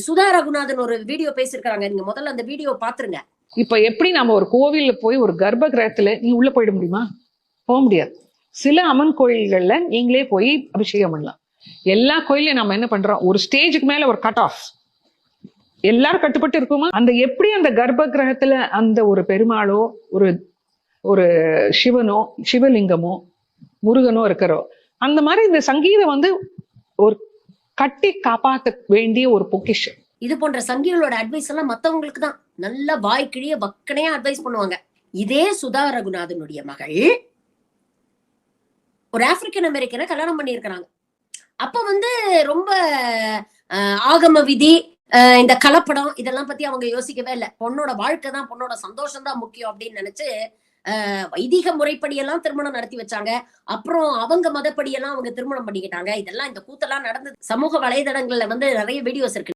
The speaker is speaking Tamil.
சுதா ரகுநாதன் ஒரு வீடியோ பேசிருக்காங்க. நீங்க முதல்ல அந்த வீடியோ பாத்துருங்க. இப்ப எப்படி நம்ம ஒரு கோவில்ல போய் ஒரு கர்ப்ப கிரகத்துல நீ உள்ள போயிட முடியுமா? போக முடியாது. சில அம்மன் கோயில்கள்ல நீங்களே போய் அபிஷேகம் பண்ணலாம். எல்லா கோயிலையும் நம்ம என்ன பண்றோம், ஒரு ஸ்டேஜுக்கு மேல ஒரு கட் ஆஃப் எல்லாரும் கட்டுப்பட்டு இருக்குமா? அந்த எப்படி அந்த கர்ப்ப கிரகத்துல அந்த ஒரு பெருமாளோ ஒரு ஒரு சிவனோ சிவலிங்கமோ முருகனோ இருக்கிறோ, அந்த மாதிரி இந்த சங்கீதம் வந்து ஒரு கட்டி காப்பாற்ற வேண்டிய ஒரு பொக்கிஷம். இது போன்ற சங்கிகளோட அட்வைஸ் எல்லாம் மத்தவங்களுக்கு தான் நல்ல வாய்க்கிழிய வக்கனையா அட்வைஸ் பண்ணுவாங்க. இதே சுதா ரகுநாதனுடைய மகள் ஒரு ஆப்பிரிக்கன் அமெரிக்கனை கல்யாணம் பண்ணியிருக்கிறாங்க. அப்ப வந்து ரொம்ப ஆகம விதி, இந்த கலப்படம் இதெல்லாம் பத்தி அவங்க யோசிக்கவே இல்லை. பொண்ணோட வாழ்க்கை தான், பொண்ணோட சந்தோஷம் தான் முக்கியம் அப்படின்னு நினைச்சு வைதிக முறைப்படி எல்லாம் திருமணம் நடத்தி வச்சாங்க. அப்புறம் அவங்க மதப்படி எல்லாம் அவங்க திருமணம் பண்ணிக்கிட்டாங்க. இதெல்லாம் இந்த கூத்தெல்லாம் நடந்தது. சமூக வலைதளங்கள்ல வந்து நிறைய வீடியோஸ் இருக்கு.